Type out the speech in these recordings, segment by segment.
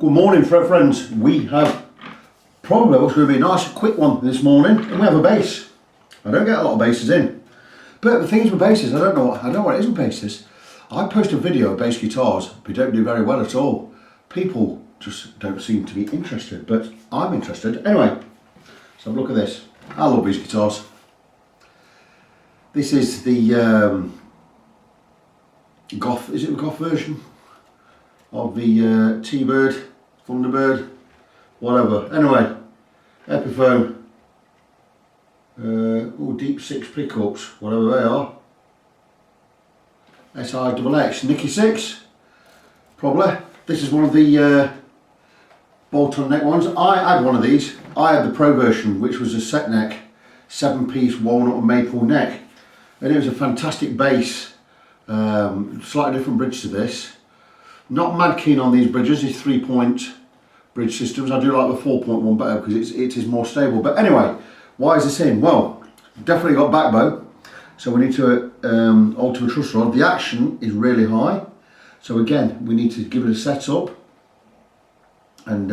Good morning, friends. We have probably what's going to be a nice quick one this morning, and we have a bass. I don't get a lot of basses in, but the thing is with basses, I don't know what it is with basses. I post a video of bass guitars, but don't do very well at all. People just don't seem to be interested, but I'm interested. Anyway, let's have a look at this. I love these guitars. This is the Goth, is it the Goth version of the T-Bird, Thunderbird, whatever. Anyway, Epiphone, deep 6 pickups, whatever they are. SIXX, Nicky 6, probably. This is one of the bolt-on neck ones. I had one of these. I had the Pro version, which was a set neck, 7-piece walnut and maple neck, and it was a fantastic bass. Slightly different bridge to this. Not mad keen on these bridges, these 3-point bridge systems. I do like the 4.1 better because it is more stable. But anyway, why is this in? Well, definitely got back bow, so we need to alter the truss rod. The action is really high, so again we need to give it a setup, and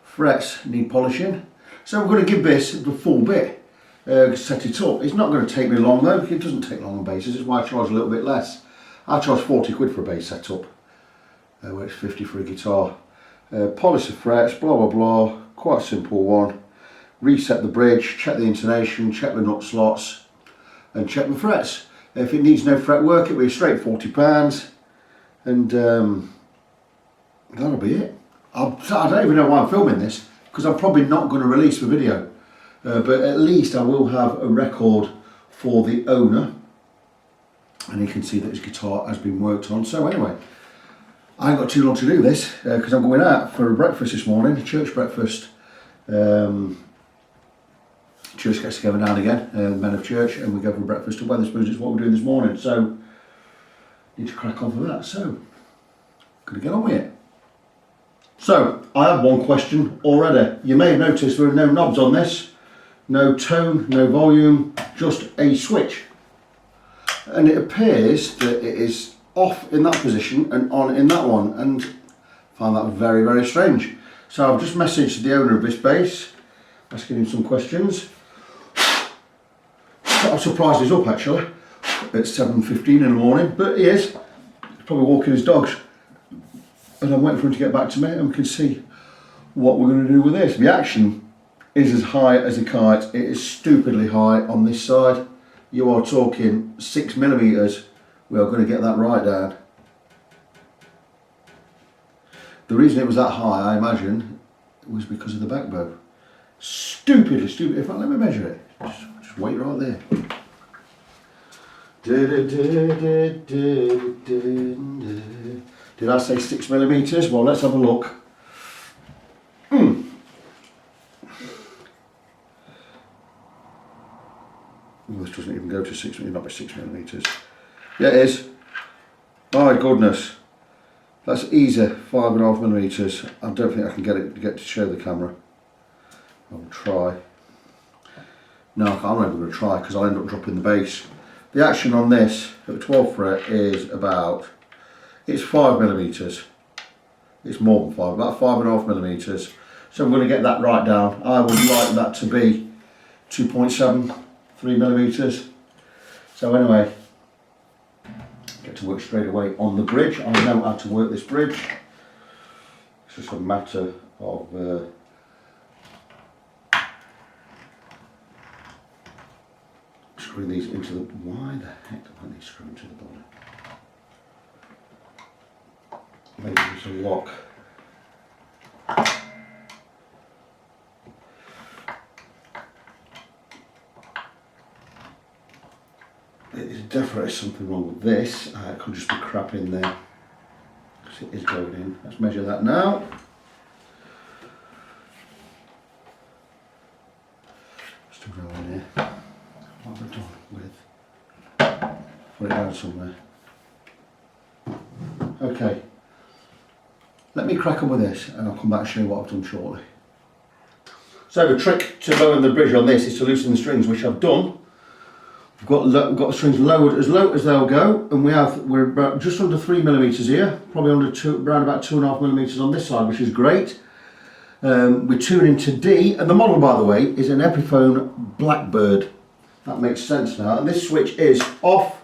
frets need polishing. So we're going to give this the full bit, set it up. It's not going to take me long though. It doesn't take long on basses. It's why I charge a little bit less. I charge 40 quid for a bass setup. Where it's 50 for a guitar. Polish the frets, blah blah blah, quite a simple one. Reset the bridge, check the intonation, check the nut slots, and check the frets. If it needs no fret work, it'll be a straight £40, and that'll be it. I don't even know why I'm filming this, because I'm probably not going to release the video, but at least I will have a record for the owner, and he can see that his guitar has been worked on. So anyway, I ain't got too long to do this because I'm going out for a breakfast this morning, a church breakfast. Church gets together now and again, the men of church, and we go for breakfast to Wetherspoons. It's what we're doing this morning, so need to crack on for that. So, gonna get on with it. So, I have one question already. You may have noticed there are no knobs on this, no tone, no volume, just a switch. And it appears that it is off in that position and on in that one, and I find that very, very strange. So I've just messaged the owner of this bass, asking him some questions. I'm surprised he's up actually at 7:15 in the morning, but he is. He's probably walking his dogs, and I'm waiting for him to get back to me, and we can see what we're going to do with this. The action is as high as a kite. It is stupidly high on this side. You are talking 6mm. We are going to get that right down. The reason it was that high, I imagine, was because of the back bow. Stupidly stupid. In fact, let me measure it. Just wait right there. Did I say 6mm? Well, let's have a look. Well, this doesn't even go to 6mm, not by 6mm. Yeah, it is. My goodness, that's easy. 5.5mm. I don't think I can get to show the camera. I'll try. No, I'm not even going to try because I'll end up dropping the bass. The action on this at the 12th fret is about, it's 5mm. It's more than 5, about 5.5mm. So I'm going to get that right down. I would like that to be 2.7, 3mm. So anyway, get to work straight away on the bridge. I know how to work this bridge. It's just a matter of screwing these into the, why the heck do I need to screw into the body? Maybe there's a lock. There's definitely something wrong with this. It could just be crap in there, because it is going in. Let's measure that now. Still going in here. What have I done with? Put it down somewhere. Okay. Let me crack on with this, and I'll come back and show you what I've done shortly. So the trick to lowering the bridge on this is to loosen the strings, which I've done. We've got the strings lowered as low as they'll go, and we're about just under 3 millimeters here, probably around about 2.5 millimeters on this side, which is great. We're tuning to D, and the model, by the way, is an Epiphone Blackbird. That makes sense now. And this switch is off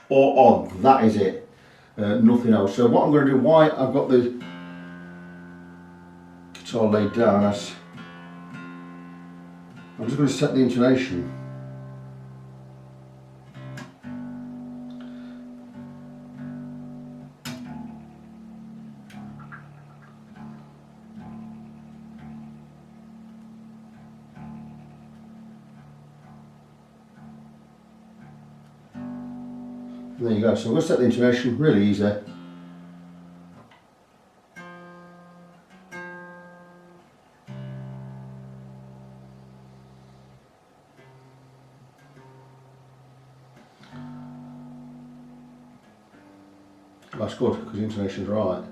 or on. That is it. Nothing else. So what I'm going to do, why I've got the guitar laid down, I'm just going to set the intonation. There you go, so I'm going to set the intonation really easy. That's good, because the intonation's right.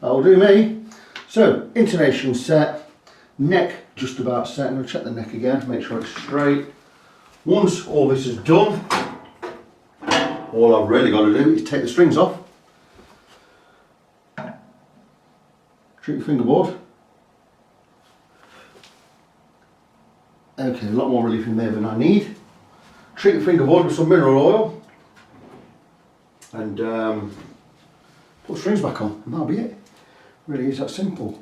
That'll do me. So, intonation set, neck just about set. I'm going to check the neck again, make sure it's straight. Once all this is done, all I've really got to do is take the strings off, treat the fingerboard. Okay, a lot more relief in there than I need. Treat the fingerboard with some mineral oil and put the strings back on, and that'll be it. Really is that simple.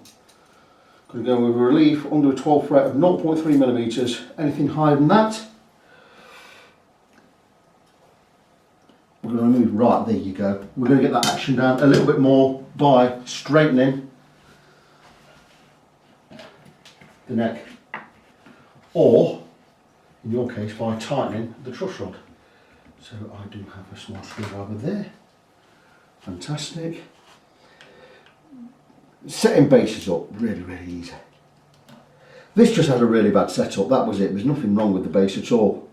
Going to go with a relief under a 12th fret of 0.3 millimeters. Anything higher than that, we're going to remove. Right, there you go. We're going to get that action down a little bit more by straightening the neck, or in your case by tightening the truss rod. So I do have a small screwdriver there. Fantastic. Setting basses up, really, really easy. This just had a really bad setup, that was it. There's nothing wrong with the bass at all.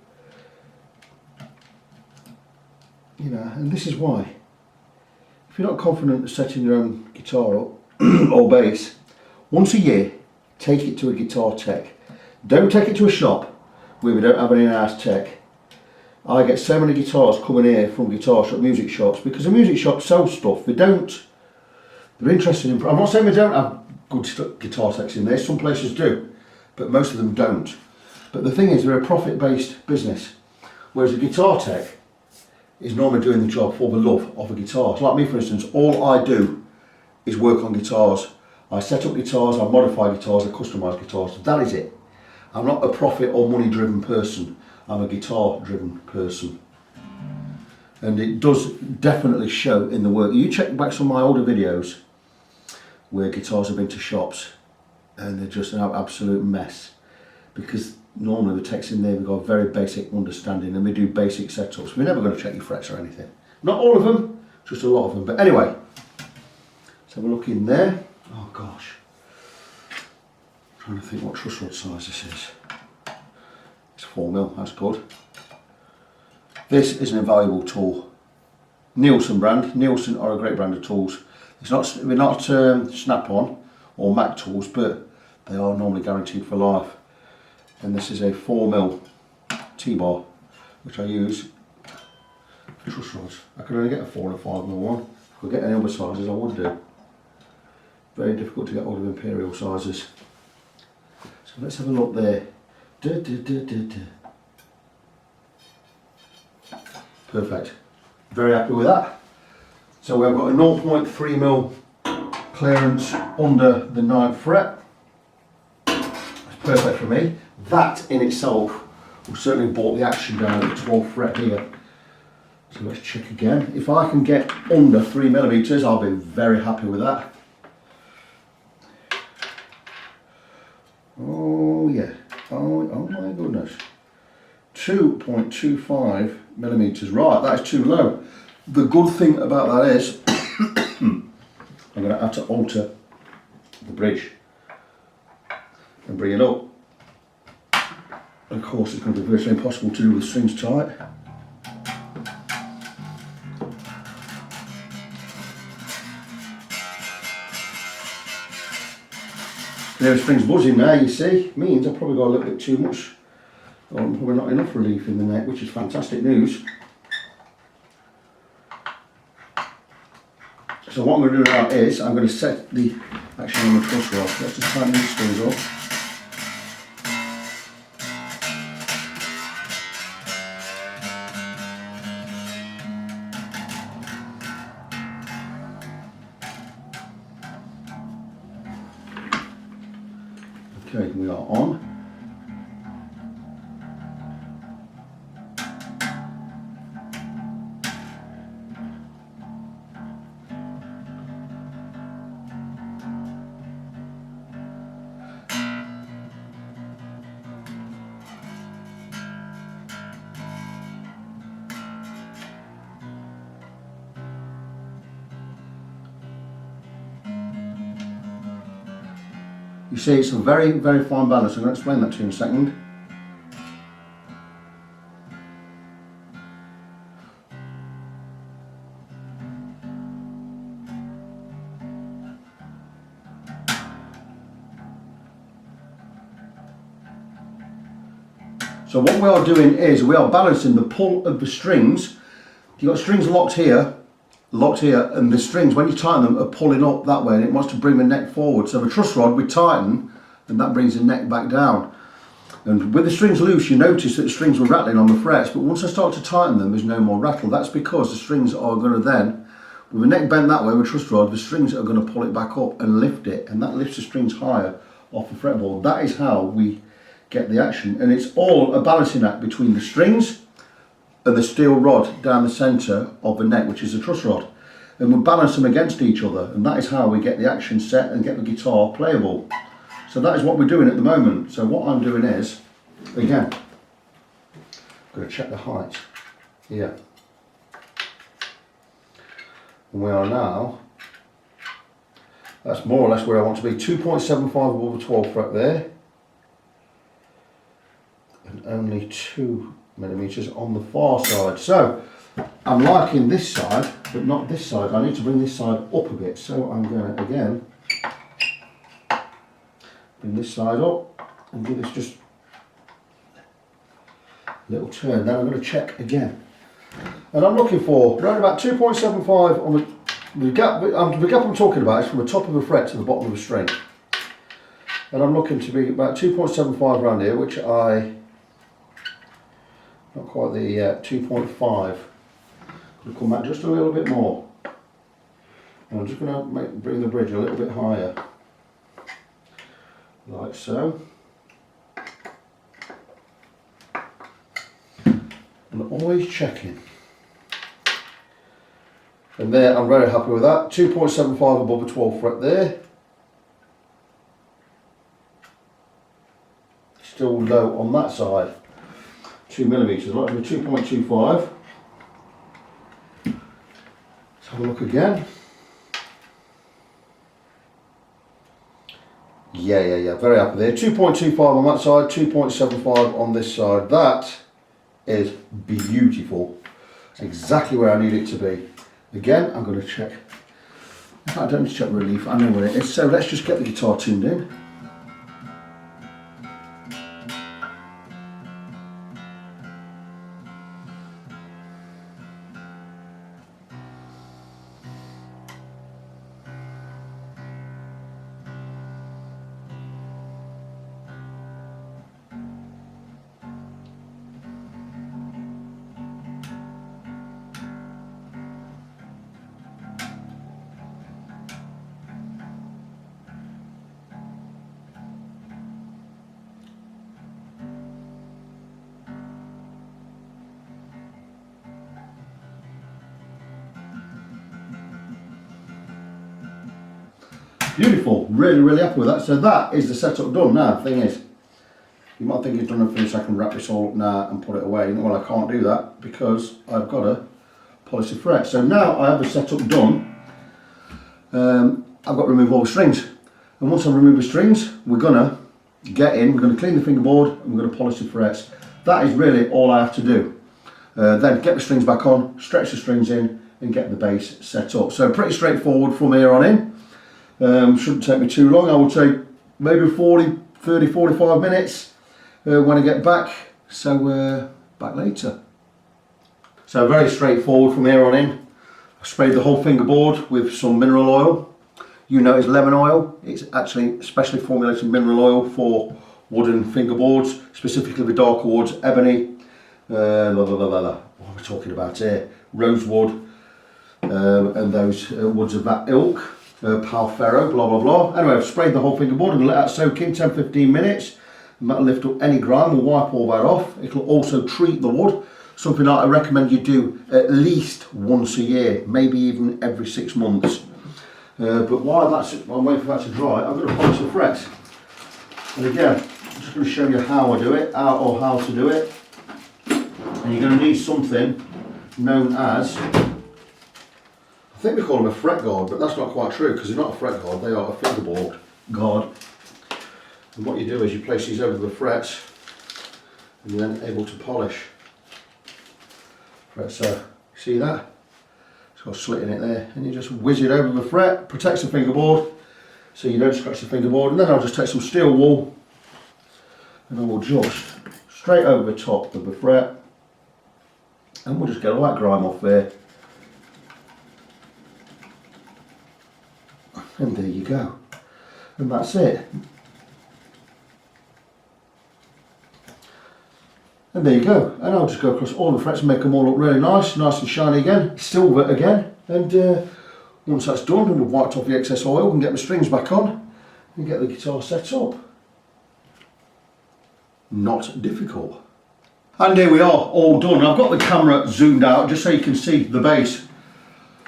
You know, and this is why. If you're not confident of setting your own guitar up, or bass, once a year, take it to a guitar tech. Don't take it to a shop where we don't have an in-house tech. I get so many guitars coming here from guitar shop, music shops, because the music shops sell stuff. They're interested in. I'm not saying they don't have good guitar techs in there. Some places do, but most of them don't. But the thing is, they're a profit-based business, whereas a guitar tech is normally doing the job for the love of a guitar. So like me, for instance, all I do is work on guitars. I set up guitars, I modify guitars, I customise guitars. That is it. I'm not a profit or money-driven person. I'm a guitar-driven person. And it does definitely show in the work. You check back some of my older videos where guitars have been to shops and they're just an absolute mess, because normally the techs in there, we've got a very basic understanding and we do basic setups. We're never going to check your frets or anything. Not all of them, just a lot of them. But anyway, let's have a look in there. Oh gosh, I'm trying to think what truss rod size this is. It's 4mm, that's good. This is an invaluable tool. Nielsen brand. Nielsen are a great brand of tools. We're not Snap-on or Mac tools, but they are normally guaranteed for life. And this is a 4mm T-bar, which I use for truss rods. I could only get a 4 and a 5mm one. If I could get any other sizes, I would do. Very difficult to get hold of imperial sizes. So let's have a look there. Perfect. Very happy with that. So we've got a 0.3mm clearance under the 9th fret. That's perfect for me. That in itself will certainly brought the action down at the 12th fret here. So let's check again. If I can get under 3mm, I'll be very happy with that. Oh yeah. Oh my goodness. 2.25mm. Right, that is too low. The good thing about that is I'm going to have to alter the bridge. and bring it up. Of course, it's going to be virtually impossible to do with strings tight. There are strings buzzing now, you see. Means I've probably got a little bit too much, or probably not enough relief in the neck, which is fantastic news. So what I'm going to do now is I'm going to set the action on the truss rod. Let's just tighten these strings up. Okay, we are on. You see, it's a very, very fine balance. I'm going to explain that to you in a second. So what we are doing is we are balancing the pull of the strings. You've got strings locked here, and the strings, when you tighten them, are pulling up that way, and it wants to bring the neck forward. So the truss rod, we tighten, and that brings the neck back down. And with the strings loose, you notice that the strings were rattling on the frets, but once I start to tighten them, there's no more rattle. That's because the strings are going to then, with the neck bent that way with truss rod, the strings are going to pull it back up and lift it, and that lifts the strings higher off the fretboard. That is how we get the action, and it's all a balancing act between the strings and the steel rod down the centre of the neck, which is the truss rod, and we balance them against each other, and that is how we get the action set and get the guitar playable. So that is what we're doing at the moment. So what I'm doing is, again, I'm going to check the height here, and we are now, that's more or less where I want to be, 2.75 above the 12th fret there, and only 2 millimeters on the far side. So I'm liking this side, but not this side. I need to bring this side up a bit. So I'm going to again bring this side up and give this just a little turn. Then I'm going to check again, and I'm looking for around about 2.75 on the gap. The gap I'm talking about is from the top of the fret to the bottom of the string, and I'm looking to be about 2.75 around here, which not quite the 2.5. Could come back just a little bit more. And I'm just going to bring the bridge a little bit higher, like so. And always checking. And there, I'm very happy with that. 2.75 above the 12th fret there. Still low on that side. 2 millimeters, like to be 2.25. Let's have a look again. Yeah, very happy there. 2.25 on that side, 2.75 on this side. That is beautiful. It's exactly where I need it to be. Again, I'm going to check. In fact, I don't need to check relief, I know where it is. So let's just get the guitar tuned in. Beautiful, really happy with that. So that is the setup done. Now the thing is, you might think it's done and finished, I can wrap this all up now and put it away. Well, I can't do that because I've got to polish the fret. So now I have the setup done, I've got to remove all the strings. And once I remove the strings, we're gonna get in, we're going to clean the fingerboard and we're going to polish the frets. That is really all I have to do. Then get the strings back on, stretch the strings in and get the bass set up. So pretty straightforward from here on in. Shouldn't take me too long. I will take maybe 30, 45 minutes when I get back. So back later. So very straightforward from here on in. I sprayed the whole fingerboard with some mineral oil. You know it's lemon oil. It's actually specially formulated mineral oil for wooden fingerboards, specifically the darker woods, ebony, what are we talking about here? Rosewood, and those woods of that ilk, Palfero, blah blah blah. Anyway, I've sprayed the whole fingerboard and let that soak in 10-15 minutes. And that'll lift up any grime, we'll wipe all that off. It'll also treat the wood, something that I recommend you do at least once a year, maybe even every 6 months. But while I'm waiting for that to dry, I'm going to polish the frets. And again, I'm just going to show you how I do it, how to do it. And you're going to need something known as, I think we call them a fret guard, but that's not quite true because they're not a fret guard, they are a fingerboard guard. And what you do is you place these over the frets and you're then able to polish. Right, so see that? It's got a slit in it there, and you just whiz it over the fret, protects the fingerboard so you don't scratch the fingerboard. And then I'll just take some steel wool and I will just straight over the top of the fret, and we'll just get all that grime off there. And there you go. And that's it. And there you go. And I'll just go across all the frets and make them all look really nice and shiny again, silver again. And once that's done and we've wiped off the excess oil, we can get the strings back on and get the guitar set up. Not difficult. And here we are, all done. I've got the camera zoomed out just so you can see the bass.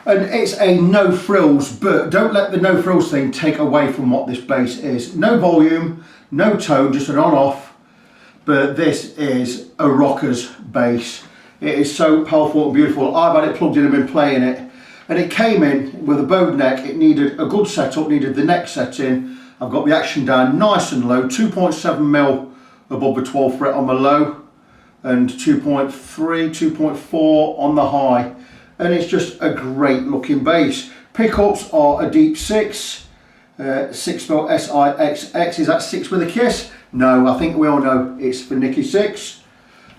And it's a no frills, but don't let the no frills thing take away from what this bass is. No volume, no tone, just an on off. But this is a rocker's bass. It is so powerful and beautiful. I've had it plugged in and been playing it. And it came in with a bowed neck. It needed a good setup, needed the neck set in. I've got the action down nice and low, 2.7mm above the 12th fret on the low, and 2.3, 2.4 on the high. And it's just a great looking bass. Pickups are a deep 6, 6 spelled S-I-X-X. Is that 6 with a kiss? No, I think we all know it's for Nicky 6.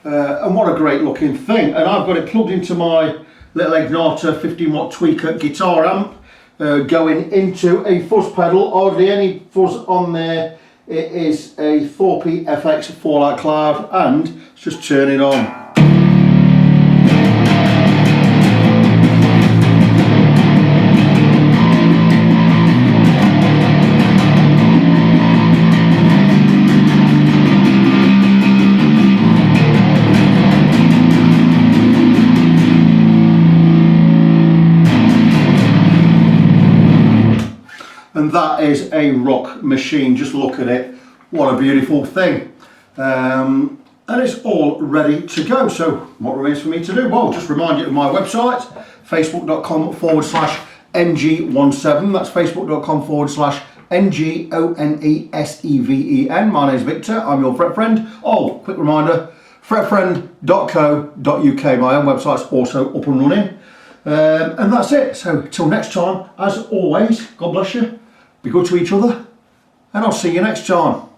And what a great looking thing. And I've got it plugged into my little Ignata 15 watt tweaker guitar amp, going into a fuzz pedal. Hardly any fuzz on there. It is a 4P FX Fallout Cloud, and let's just turn it on. And that is a rock machine. Just look at it. What a beautiful thing. And it's all ready to go. So what remains for me to do? Well, just remind you of my website, facebook.com/NG17. That's facebook.com/NGONESEVEN. My name is Victor. I'm your fret friend. Oh, quick reminder, fretfriend.co.uk. My own website's also up and running. And that's it. So till next time, as always, God bless you. Be good to each other, and I'll see you next time.